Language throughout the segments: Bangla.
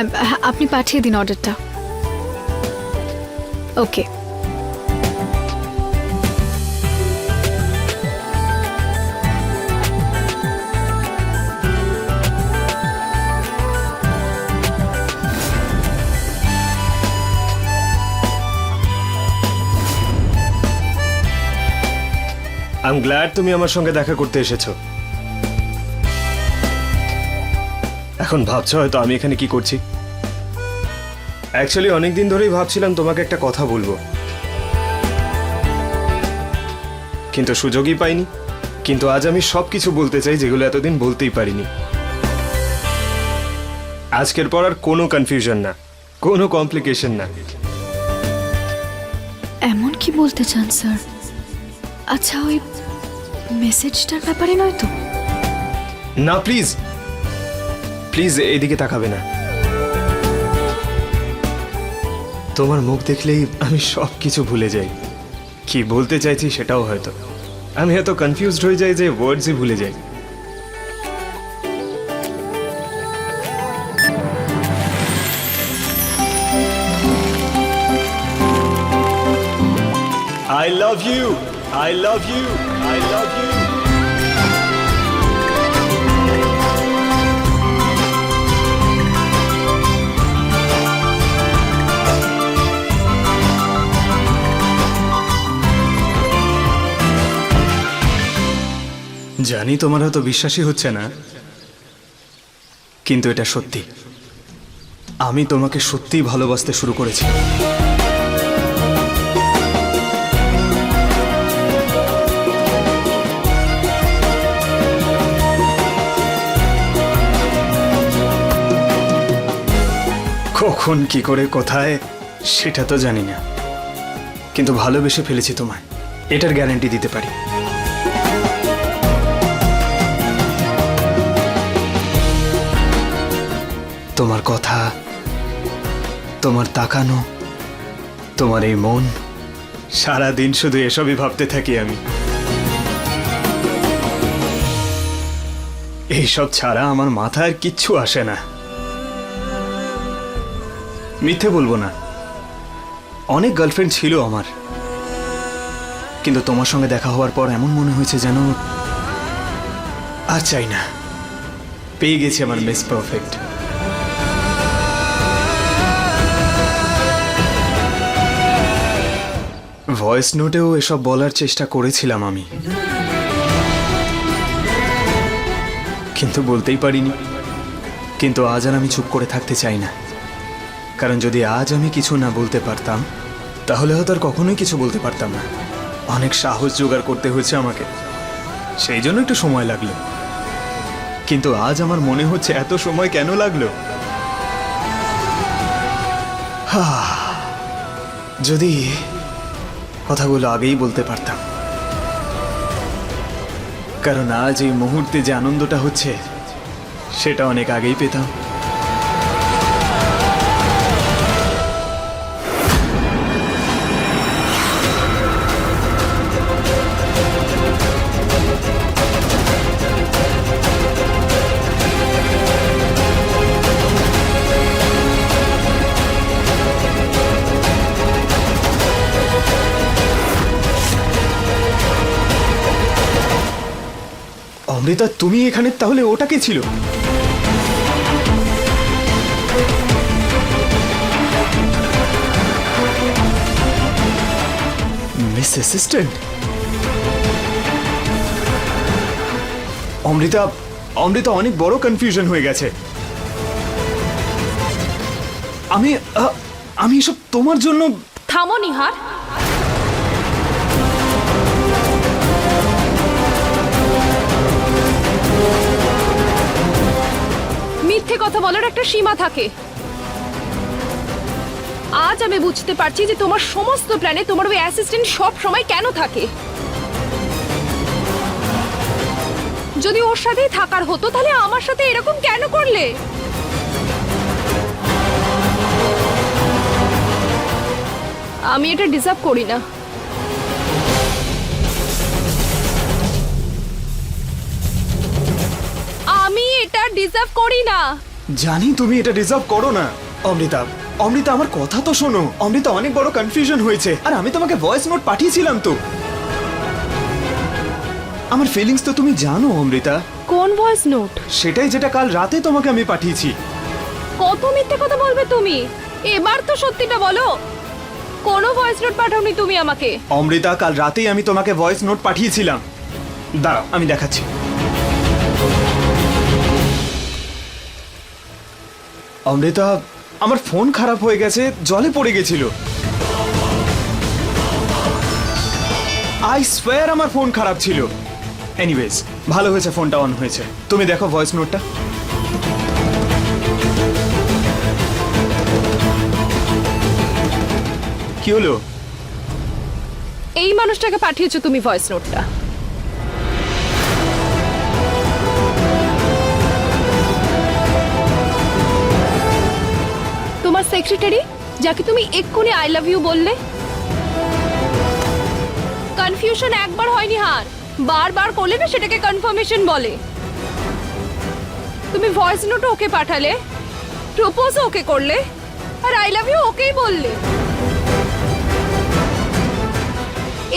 হ্যাঁ আপনি পাঠিয়ে দিন অর্ডারটা। ওকে। আই এম গ্ল্যাড তুমি আমার সঙ্গে দেখা করতে এসেছো। এখন ভাবছো হয়তো আমি এখানে কি করছি। অ্যাকচুয়ালি অনেকদিন ধরেই ভাবছিলাম তোমাকে একটা কথা বলবো, কিন্তু সুযোগই পাইনি। কিন্তু আজ আমি সবকিছু বলতে চাই যেগুলো এতদিন বলতেই পারিনি। আজকের পর আর কোনো কনফিউশন না, কোনো কমপ্লিকেশন না। এমন কি বলতে চান স্যার? আচ্ছা ওই মেসেজটার ব্যাপারে নয় তো? না প্লিজ প্লিজ এদিকে তাকাবে না। তোমার মুখ দেখলেই আমি সব কিছু ভুলে যাই। কি বলতে চাইছি সেটাও হয়তো আমি এত কনফিউজড হয়ে যাই যে ওয়ার্ডসই ভুলে যাই। I love you. I love you. I love you. জানি তোমার হয়তো বিশ্বাসই হচ্ছে না, কিন্তু এটা সত্যি। আমি তোমাকে সত্যিই ভালোবাসতে শুরু করেছি। কখন কি করে কোথায় সেটা তো জানি না, কিন্তু ভালোবেসে ফেলেছি তোমায়, এটার গ্যারান্টি দিতে পারি। তোমার কথা, তোমার তাকানো, তোমার এই মন, সারা দিন শুধু এসবই ভাবতে থাকি আমি। এইসব ছাড়া আমার মাথায় আর কিচ্ছু আসে না। মিথ্যে বলবো না, অনেক গার্লফ্রেন্ড ছিল আমার, কিন্তু তোমার সঙ্গে দেখা হওয়ার পর এমন মনে হয়েছে যেন আর চাই না, পেয়ে গেছি আমার মিস পারফেক্ট। ভয়েস নোটেও এসব বলার চেষ্টা করেছিলাম আমি, কিন্তু বলতেই পারিনি। কিন্তু আজ আর আমি চুপ করে থাকতে চাই না, কারণ যদি আজ আমি কিছু না বলতে পারতাম তাহলে হয়তো আর কখনোই কিছু বলতে পারতাম না। অনেক সাহস জোগাড় করতে হয়েছে আমাকে, সেই জন্য একটু সময় লাগলো। কিন্তু আজ আমার মনে হচ্ছে এত সময় কেন লাগলো। যদি কথাগুলো আগেই বলতে পারতাম, কারণ আজ এই মুহূর্তে যে আনন্দটা হচ্ছে সেটা অনেক আগেই পেতাম। অমৃতা, তুমি এখানে, তাহলে ওটা কে ছিল? মিস অ্যাসিস্ট্যান্ট অমৃতা, অমৃতা অনেক বড় কনফিউশন হয়ে গেছে। আমি এসব তোমার জন্য। থামো নিহার, মিথ্যে কথা বলার একটা সীমা থাকে। আজ আমি বুঝতে পারছি যে তোমার সমস্ত প্ল্যানে তোমার ওই অ্যাসিস্ট্যান্ট সব সময় কেন থাকে। যদি ওর সাথেই থাকার হতো তাহলে আমার সাথে এরকম কেন করলে? আমি এটা ডিজার্ভ করি না। আমি এটা ডিজার্ভ করি না। জানি তুমি এটা ডিজার্ভ করো না। অমৃতা, অমৃতা আমার কথা তো শোনো। অমৃতা, অনেক বড় কনফিউশন হয়েছে, আর আমি তোমাকে ভয়েস নোট পাঠিয়েছিলাম তো। আমার ফিলিংস তো তুমি জানো অমৃতা। কোন ভয়েস নোট? সেটাই যেটা কাল রাতে তোমাকে আমি পাঠিয়েছি। কত মিথ্যে কথা বলবে তুমি? এবার তো সত্যিটা বলো, কোনো ভয়েস নোট পাঠাওনি তুমি আমাকে। অমৃতা, কাল রাতেই আমি তোমাকে ভয়েস নোট পাঠিয়েছিলাম। দাঁড়াও, আমি দেখাচ্ছি। অমৃতা, আমার ফোন খারাপ হয়ে গেছে, জলে পড়ে গেছিল। আই সোয়্যার আমার ফোন খারাপ ছিল। এনিওয়েজ, ভালো হয়েছে ফোনটা অন হয়েছে। তুমি দেখো ভয়েস নোটটা। কি হলো? এই মানুষটাকে পাঠিয়েছো তুমি ভয়েস নোটটা? তোমার সেক্রেটারি, যাকে তুমি এক্ষুনি আই লাভ ইউ বললে? কনফিউশন একবার হয়নি হার, বারবার করলে না সেটাকে কনফার্মেশন বলে। তুমি ভয়েস নোট ওকে পাঠালে, প্রপোজ ওকে করলে, আর আই লাভ ইউ ওকেই বললে।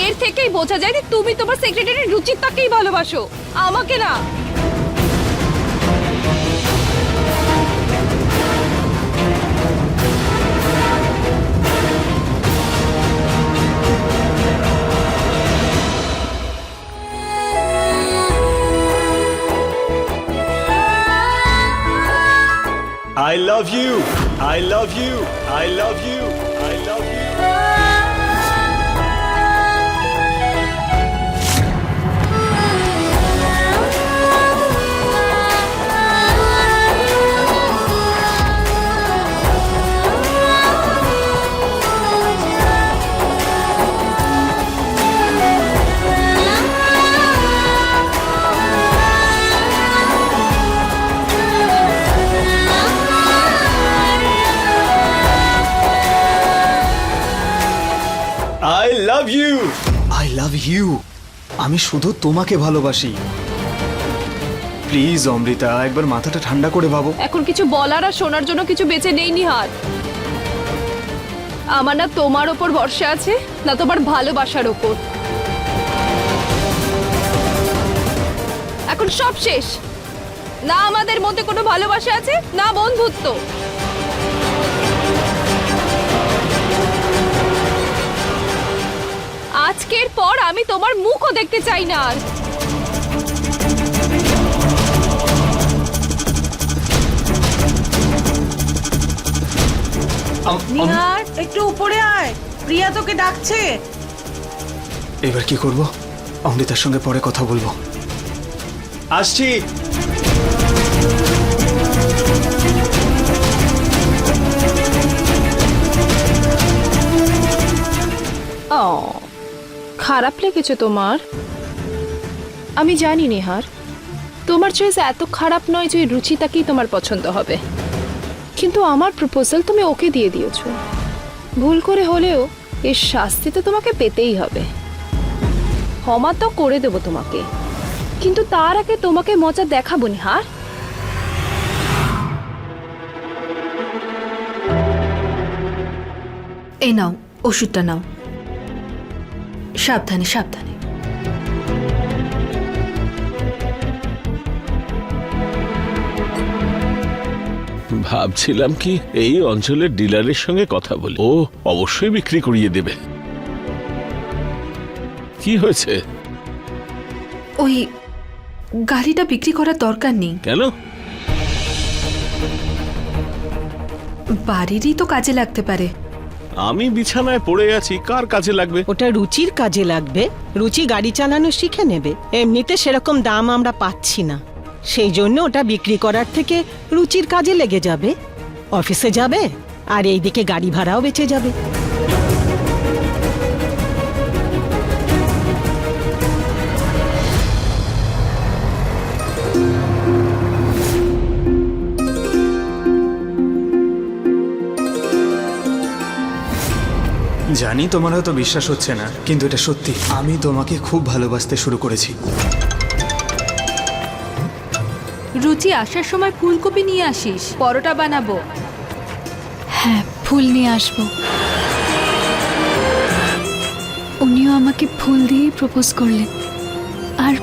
এর থেকেই বোঝা যায় যে তুমি তোমার সেক্রেটারি রুচিতাকেই ভালোবাসো, আমাকে না। I love you. I love you. I love you. I love you. I love you. I love you. আমি শুধু তোমাকে ভালোবাসি। প্লিজ অমৃতা, একবার মাথাটা ঠান্ডা করে ভাবো। এখন কিছু বলার আর শোনার জন্য কিছু বেঁচে নেই নিহার। আমার না তোমার ওপর ভরসা আছে, না তোমার ভালোবাসার ওপর। এখন সব শেষ। না আমাদের মধ্যে কোনো ভালোবাসা আছে, না বন্ধুত্ব। আজকের পর আমি তোমার মুখও দেখতে চাই না আর। নিহার, একটু উপরে আয়, প্রিয়া তোকে ডাকছে। এবার কি করব? অমৃতার সঙ্গে পরে কথা বলবো। আসছি। ও, খারাপ লেগেছে তোমার? আমি জানি নিহার, তোমার চয়েস এত খারাপ নয় যে রুচিতাকেই তোমার পছন্দ হবে। কিন্তু আমার প্রপোজাল তুমি ওকে দিয়ে দিয়েছো। ভুল করে হলেও এর শাস্তি তো তোমাকে পেতেই হবে। ক্ষমা তো করে দেবো তোমাকে, কিন্তু তার আগে তোমাকে মজা দেখাবো নিহার। এই নাও, ওষুধটা নাও। সাবধানে সাবধানে। ভাবছিলাম কি এই অঞ্চলের ডিলারের সঙ্গে কথা বলি, ও অবশ্যই বিক্রি করিয়ে দেবে। কি হয়েছে? ওই গাড়িটা বিক্রি করার দরকার নেই। কেন? বাড়িরই তো কাজে লাগতে পারে। আমি বিছানায় পড়ে আছি, কার কাজে লাগবে? ওটা রুচির কাজে লাগবে। রুচি গাড়ি চালানো শিখে নেবে। এমনিতে সেরকম দাম আমরা পাচ্ছি না, সেই জন্য ওটা বিক্রি করার থেকে রুচির কাজে লেগে যাবে। অফিসে যাবে আর এইদিকে গাড়ি ভাড়াও বেঁচে যাবে। জানি তোমার হয়তো বিশ্বাস হচ্ছে না, কিন্তু এটা সত্যি। আমি তোমাকে খুব ভালোবাসতে শুরু করেছি। রুচি আসার সময় ফুলকপি নিয়ে আসিস, পরোটা বানাবো। হ্যাঁ, ফুল নিয়ে আসবো। উনিও আমাকে ফুল দিয়েই প্রপোজ করলেন আর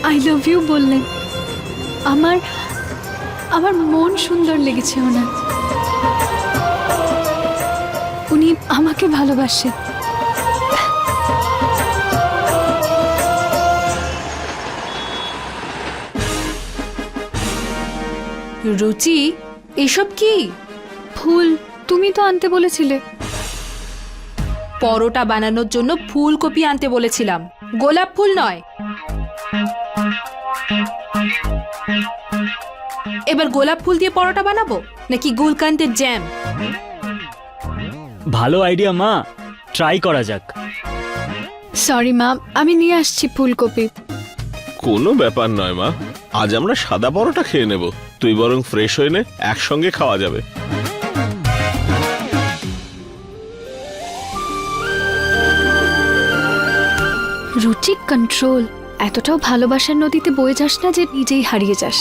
আই লাভ ইউ বললেন। আমার আমার মন সুন্দর লেগেছে ওনার। উনি আমাকে ভালোবাসেন। রুচি, এসব কি? ফুল তুমি তো আনতে বলেছিলে। পরোটা বানানোর জন্য ফুলকপি আনতে বলেছিলাম, গোলাপ ফুল নয়। এবার গোলাপ ফুল দিয়ে পরোটা বানাবো নাকি গুলকান্দের জ্যাম? ভালো আইডিয়া মা, ট্রাই করা যাক। সরি মা, আমি নিয়ে আসছি ফুলকপি। কোনো ব্যাপার নয় মা, আজ আমরা সাদা পরোটা খেয়ে নেব। তুই বরং ফ্রেশ হয়ে নে, একসঙ্গে খাওয়া যাবে। রুচি কন্ট্রোল, এতটাও ভালোবাসার নদীতে বয়ে যাস না যে নিজেই হারিয়ে যাস।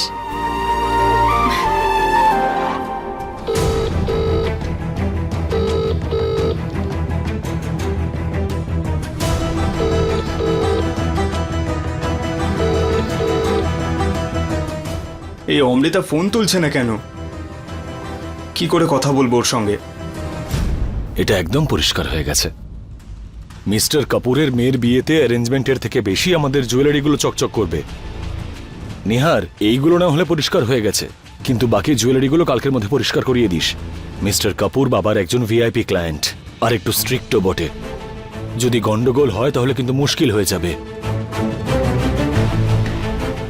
এই অমৃতা ফোন তুলছে না কেন? কি করে কথা বলবো ওর সঙ্গে? এটা একদম পরিষ্কার হয়ে গেছে। মিস্টার কাপুরের মেয়ের বিয়েতে অ্যারেঞ্জমেন্টের থেকে বেশি আমাদের জুয়েলারিগুলো চকচক করবে। নিহার, এইগুলো না হলে পরিষ্কার হয়ে গেছে, কিন্তু বাকি জুয়েলারিগুলো কালকের মধ্যে পরিষ্কার করিয়ে দিস। মিস্টার কাপুর বাবার একজন ভিআইপি ক্লায়েন্ট, আর একটু স্ট্রিক্টও বটে। যদি গন্ডগোল হয় তাহলে কিন্তু মুশকিল হয়ে যাবে।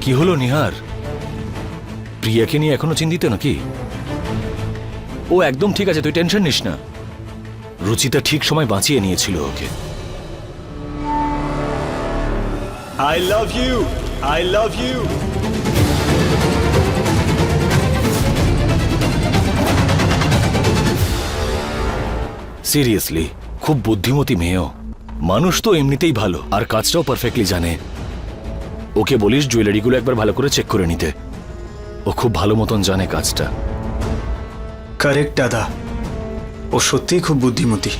কি হলো নিহার, প্রিয়াকে নিয়ে এখনো চিন্তিত নাকি? ও একদম ঠিক আছে, তুই টেনশন নিস না। রুচিতা ঠিক সময় বাঁচিয়ে নিয়েছিল ওকে। I love you, I love you. Seriously খুব বুদ্ধিমতী মেয়েও। মানুষ তো এমনিতেই ভালো, আর কাজটাও পারফেক্টলি জানে। ওকে বলিস জুয়েলারিগুলো একবার ভালো করে চেক করে নিতে। ও খুব ভালো মতন জানে কাজটা। কারেক্ট দাদা, ও সত্যিই খুব বুদ্ধিমতী।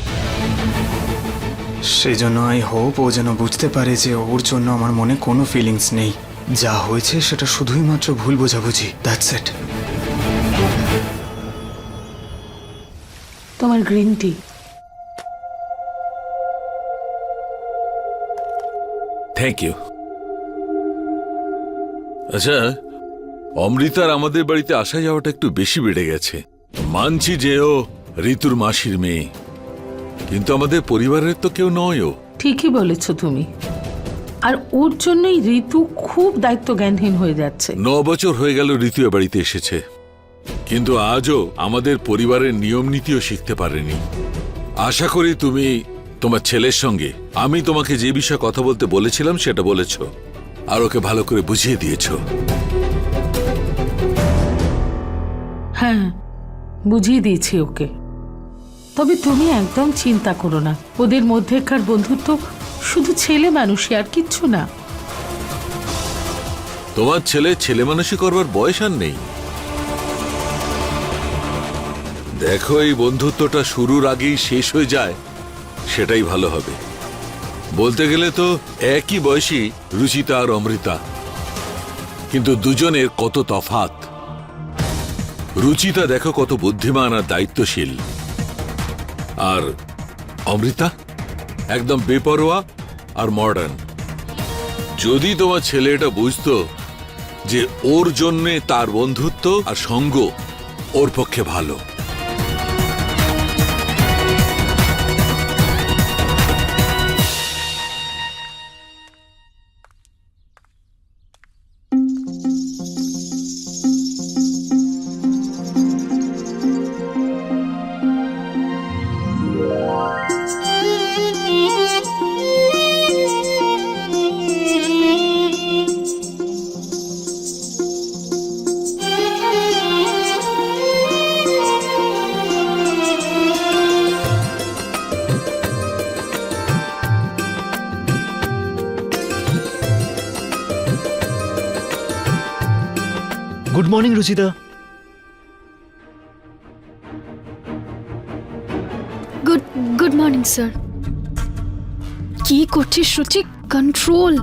সেই জন্য আই হোপ ও যেন বুঝতে পারে যে ওর জন্য আমার মনে কোনো ফিলিংস নেই। যা হয়েছে সেটা শুধুই মাত্র ভুল বোঝাবুঝি, দ্যাটস ইট। তোমার গ্রিন টি। Thank you. আচ্ছা, অমৃতার আমাদের বাড়িতে আসা যাওয়াটা একটু বেশি বেড়ে গেছে। মানছি যে ও ঋতুর মাসির মেয়ে, কিন্তু আমাদের পরিবারের তো কেউ নয় ও। ঠিকই বলেছ তুমি। আর ওর জন্যই ঋতু খুব দায়িত্ব জ্ঞানহীন হয়ে যাচ্ছে। 9 বছর হয়ে গেল ঋতু এ বাড়িতে এসেছে, কিন্তু আজও আমাদের পরিবারের নিয়ম নীতিও শিখতে পারেনি। আশা করি তুমি তোমার ছেলের সঙ্গে আমি তোমাকে যে বিষয়ে কথা বলতে বলেছিলাম সেটা বলেছ, আর ওকে ভালো করে বুঝিয়ে দিয়েছ। হ্যাঁ, বুঝিয়ে দিয়েছি ওকে। তবে তুমি একদম চিন্তা করো না, ওদের মধ্যেকার বন্ধুত্ব শুধু ছেলে মানুষই, আর কিচ্ছু না। তোমার ছেলে ছেলে মানুষই করবার বয়স আর নেই। দেখো, এই বন্ধুত্বটা শুরুর আগেই শেষ হয়ে যায়, সেটাই ভালো হবে। বলতে গেলে তো একই বয়সী রুচিতা আর অমৃতা, কিন্তু দুজনের কত তফাৎ। রুচিতা দেখো কত বুদ্ধিমান আর দায়িত্বশীল, আর অমৃতা একদম বেপরোয়া আর মডার্ন। যদি তোমার ছেলে এটা বুঝতো যে ওর জন্যে তার বন্ধুত্ব আর সঙ্গ ওর পক্ষে ভালো। Good morning Ruchita. Good morning sir. কি করছিস রুচি? কন্ট্রোল।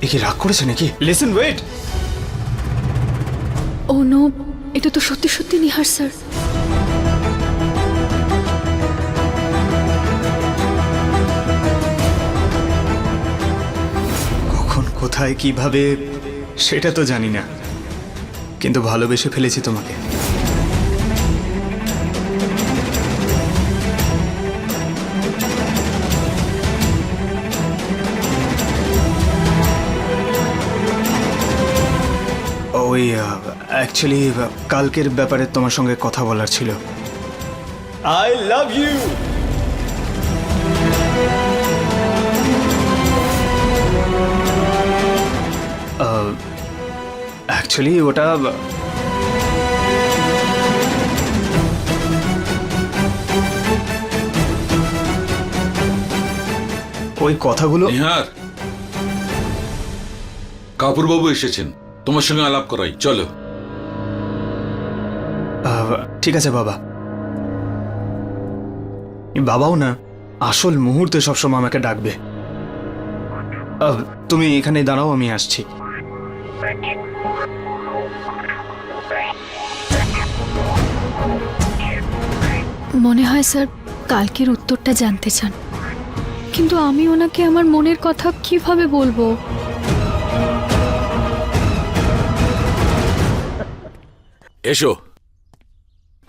এ কি রাগ করেছে নাকি? Listen, wait. ও নো, এটা তো সত্যি সত্যি নিহার স্যার। কখন, কোথায়, কিভাবে সেটা তো জানি না, কিন্তু ভালোবেসে ফেলেছি তোমাকে। ওই অ্যাকচুয়ালি কালকের ব্যাপারে তোমার সঙ্গে কথা বলার ছিল। I love you. অ্যাকচুয়ালি ওটা ওই কথাগুলো। নিহার, কাপুরবাবু এসেছেন, তোমার সঙ্গে আলাপ করাই, চলো। ঠিক আছে বাবা। বাবাও না, আসল মুহূর্তে সবসময় আমাকে ডাকবে। তুমি এখানে দাঁড়াও, আমি আসছি। মনে হয় স্যার কালকের উত্তরটা জানতে চান, কিন্তু আমি ওনাকে আমার মনের কথা কিভাবে বলবো? এসো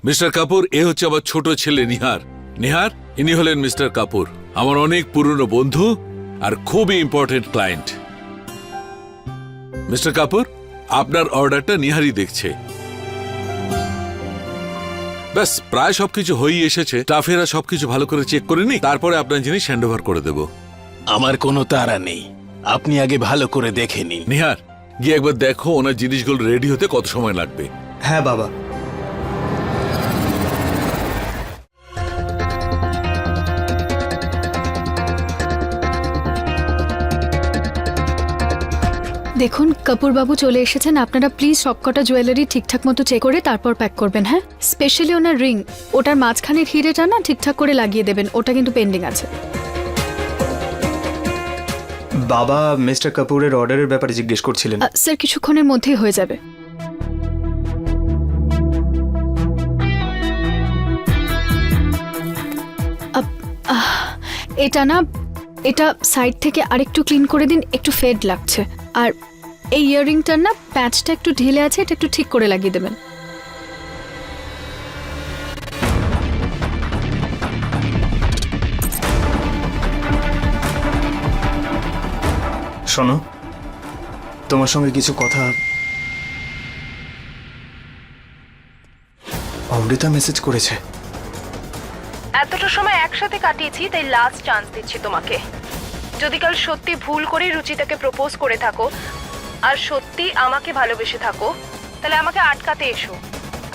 মিস্টার কাপুর, এ হচ্ছে আমার ছোট ছেলে নিহার। নিহার, ইনি হলেন মিস্টার কাপুর, আমার অনেক পুরনো বন্ধু আর খুবই ইম্পর্টেন্ট ক্লায়েন্ট। মিস্টার কাপুর, আপনার অর্ডারটা নিহারই দেখছে। ব্যাস, প্রায় সবকিছু হয়েই এসেছে। স্টাফেরা সবকিছু ভালো করে চেক করে নি, তারপরে আপনার জিনিস হ্যান্ড ওভার করে দেব। আমার কোনো তাড়া নেই, আপনি আগে ভালো করে দেখে নিন। নিহার, গিয়ে একবার দেখো ওনার জিনিসগুলো রেডি হতে কত সময় লাগবে। হ্যাঁ বাবা। দেখুন কাপুরবাবু চলে এসেছেন, আপনারা প্লিজ সবকটা জুয়েলারি ঠিকঠাক মতো চেক করে তারপর প্যাক করবেন। হ্যাঁ, স্পেশালি ওনার রিং, ওটার মাঝখানের হিরেটা না ঠিকঠাক করে লাগিয়ে দেবেন, ওটা কিন্তু পেন্ডিং আছে। বাবা মিস্টার কাপুরের অর্ডারের ব্যাপারে জিজ্ঞেস করছিলেন। স্যার কিছুক্ষণের মধ্যেই হয়ে যাবে। এটা না, এটা সাইড থেকে আরেকটু ক্লিন করে দিন, একটু ফেড লাগছে। আর এই ইয়াররিংটার না প্যাচটা একটু ঢিলে আছে, এটা একটু ঠিক করে লাগিয়ে দেবেন। শোনো, তোমার সঙ্গে কিছু কথা। অমৃতা মেসেজ করেছে। এতটা সময় একসাথে কাটিয়েছি, তাই লাস্ট চান্স দিচ্ছি তোমাকে। যদি কাল সত্যি ভুল করে রুচিতাকে প্রপোজ করে থাকো আর সত্যি আমাকে ভালোবেসে থাকো, তাহলে আমাকে আটকাতে এসো।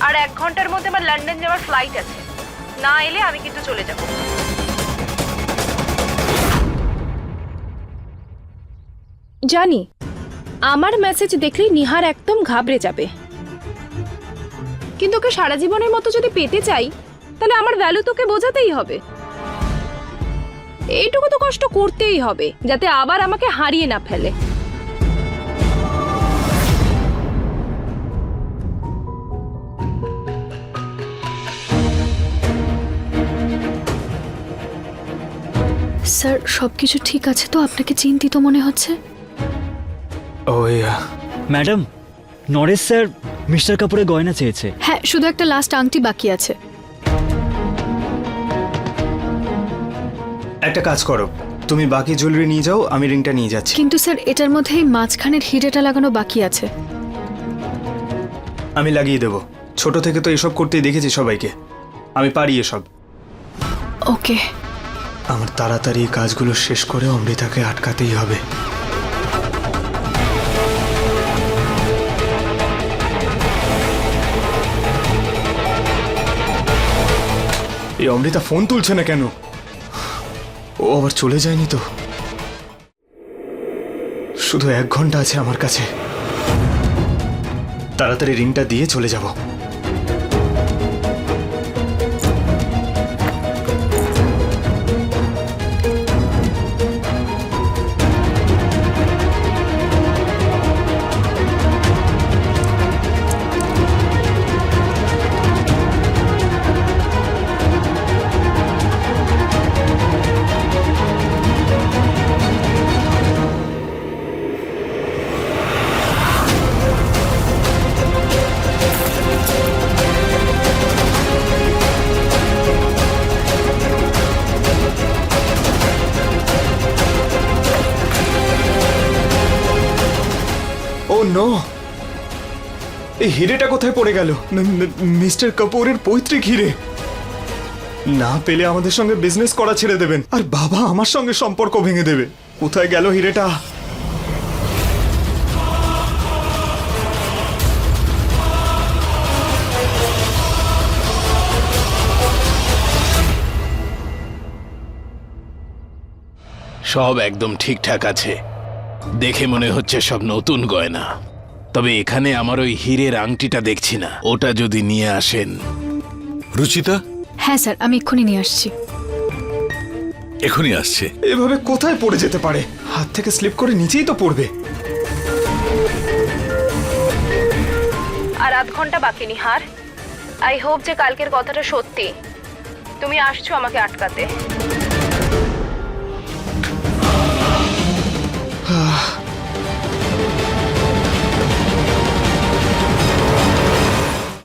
আর 1 ঘন্টার মধ্যে আমার লন্ডন যাওয়ার ফ্লাইট আছে, না এলে আমি কিন্তু চলে যাব। জানি আমার মেসেজ দেখলেই নিহার একদম ঘাবড়ে যাবে, কিন্তু ওকে সারা জীবনের মতো যদি পেতে চাই, তাহলে আমার ভ্যালু তোকে বোঝাতেই হবে। এইটুকু তো কষ্ট করতেই হবে, যাতে আবার আমাকে হারিয়ে না ফেলে। স্যার সবকিছু ঠিক আছে তো? আপনাকে চিন্তিত মনে হচ্ছে। ওই ম্যাডাম, নরেশ স্যার মিস্টার কাপুরের গয়না চেয়েছে। হ্যাঁ, শুধু একটা লাস্ট আংটি বাকি আছে। একটা কাজ করো, তুমি বাকি জুয়েলারি নিয়ে যাও, আমি রিংটা নিয়ে যাচ্ছি। কিন্তু স্যার এটার মধ্যে এই মাঝখানের হিরেটা লাগানো বাকি আছে। আমি লাগিয়ে দেবো, ছোট থেকে তো এসব করতেই দেখেছি সবাইকে, আমি পারি এসব। ওকে। আমার তাড়াতাড়ি এই কাজগুলো শেষ করে অমৃতাকে আটকাতেই হবে। এই অমৃতা ফোন তুলছে না কেন? ও আবার চলে যায়নি তো? শুধু 1 ঘন্টা আছে আমার কাছে, তাড়াতাড়ি রিংটা দিয়ে চলে যাব। ও নো, এই হিরেটা কোথায় পড়ে গেল? মিস্টার কাপুরের পৈতৃক হিরে। না পেলে আমাদের সঙ্গে বিজনেস করা ছেড়ে দেবেন, আর বাবা আমার সঙ্গে সম্পর্ক ভেঙে দেবে। কোথায় গেল হিরেটা? সব একদম ঠিকঠাক আছে, দেখে মনে হচ্ছে সব নতুন গয়না। তবে এখানে আমার ওই হীরের আংটিটা দেখছি না, ওটা যদি নিয়ে আসেন। রুচিতা হ্যাঁ স্যার, আমি এক্ষুনি নিয়ে আসছি। এখনই আসছে। এভাবে কোথায় পড়ে যেতে পারে? হাত থেকে স্লিপ করে নিচেই তো পড়বে। আর 1/2 ঘন্টা বাকি নিহার। আই হোপ যে কালকের কথাটা সত্যি। তুমি আসছো আমাকে আটকাতে।